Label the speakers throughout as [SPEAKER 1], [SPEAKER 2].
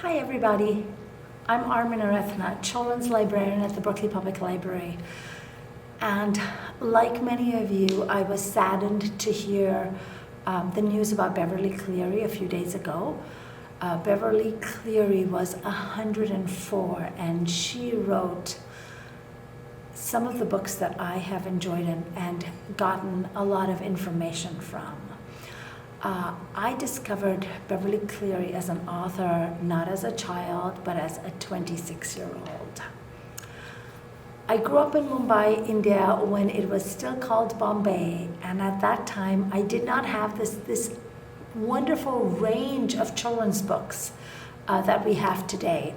[SPEAKER 1] Hi everybody, I'm Armin Arethna, Children's Librarian at the Berkeley Public Library. And like many of you, I was saddened to hear the news about Beverly Cleary a few days ago. Beverly Cleary was 104 and she wrote some of the books that I have enjoyed and gotten a lot of information from. I discovered Beverly Cleary as an author, not as a child, but as a 26-year-old. I grew up in Mumbai, India, when it was still called Bombay, and at that time I did not have this wonderful range of children's books that we have today.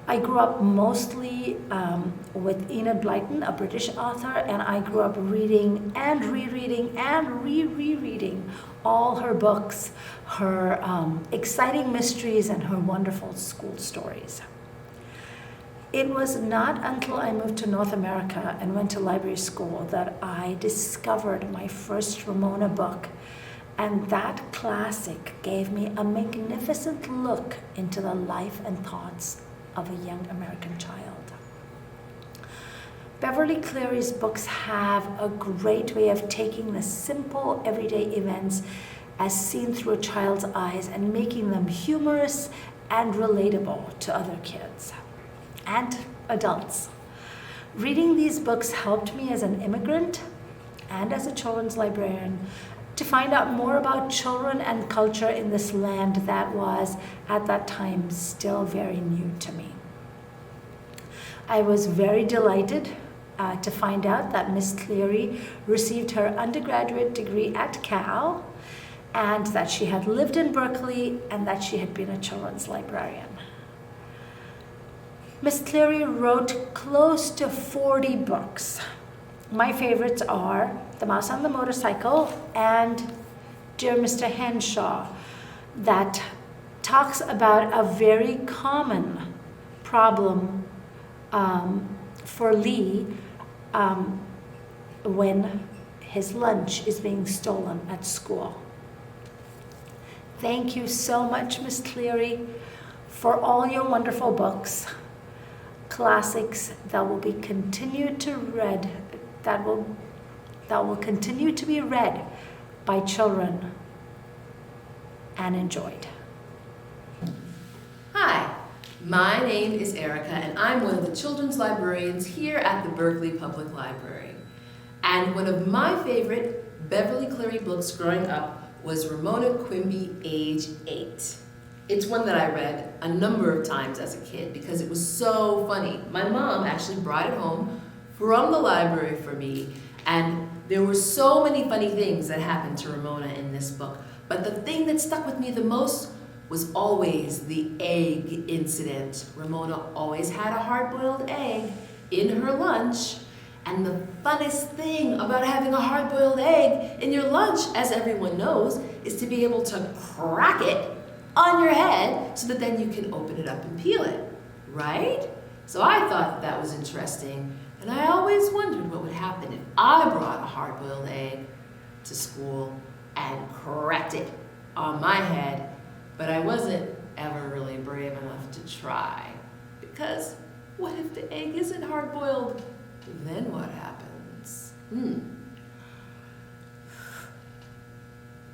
[SPEAKER 1] I grew up mostly with Enid Blyton, a British author, and I grew up reading and rereading and rereading all her books, her exciting mysteries, and her wonderful school stories. It was not until I moved to North America and went to library school that I discovered my first Ramona book, and that classic gave me a magnificent look into the life and thoughts of a young American child. Beverly Cleary's books have a great way of taking the simple everyday events as seen through a child's eyes and making them humorous and relatable to other kids and adults. Reading these books helped me as an immigrant and as a children's librarian to find out more about children and culture in this land that was, at that time, still very new to me. I was very delighted to find out that Miss Cleary received her undergraduate degree at Cal, and that she had lived in Berkeley, and that she had been a children's librarian. Miss Cleary wrote close to 40 books. My favorites are The Mouse on the Motorcycle and Dear Mr. Henshaw, that talks about a very common problem for Lee when his lunch is being stolen at school. Thank you so much, Miss Cleary, for all your wonderful books, classics that will be continued to read, that will continue to be read by children and enjoyed.
[SPEAKER 2] Hi, my name is Erica and I'm one of the children's librarians here at the Berkeley Public Library. And one of my favorite Beverly Cleary books growing up was Ramona Quimby, age 8. It's one that I read a number of times as a kid because it was so funny. My mom actually brought it home from the library for me, and there were so many funny things that happened to Ramona in this book. But the thing that stuck with me the most was always the egg incident. Ramona always had a hard-boiled egg in her lunch, and the funnest thing about having a hard-boiled egg in your lunch, as everyone knows, is to be able to crack it on your head so that then you can open it up and peel it, right? So I thought that was interesting, and I always wondered what would happen if I brought a hard-boiled egg to school and cracked it on my head, but I wasn't ever really brave enough to try, because what if the egg isn't hard-boiled? Then what happens?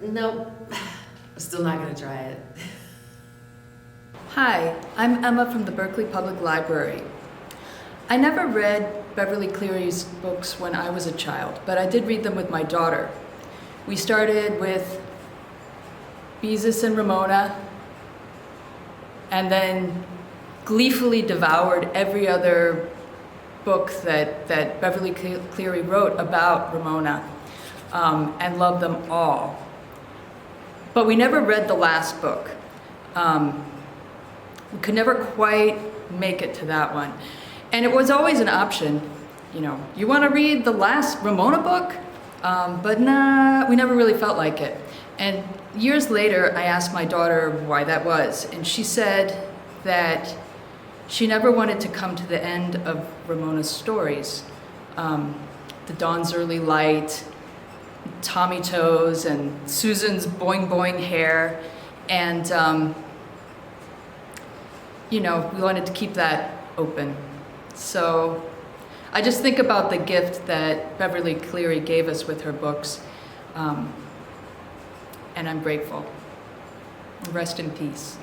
[SPEAKER 2] Nope, I'm still not gonna try it.
[SPEAKER 3] Hi, I'm Emma from the Berkeley Public Library. I never read Beverly Cleary's books when I was a child, but I did read them with my daughter. We started with Beezus and Ramona, and then gleefully devoured every other book that Beverly Cleary wrote about Ramona, and loved them all. But we never read the last book. We could never quite make it to that one. And it was always an option, you know, you want to read the last Ramona book? But nah, we never really felt like it. And years later, I asked my daughter why that was, and she said that she never wanted to come to the end of Ramona's stories. The Dawn's Early Light, Tommy Toes, and Susan's boing boing hair, and we wanted to keep that open. So I just think about the gift that Beverly Cleary gave us with her books, and I'm grateful. Rest in peace.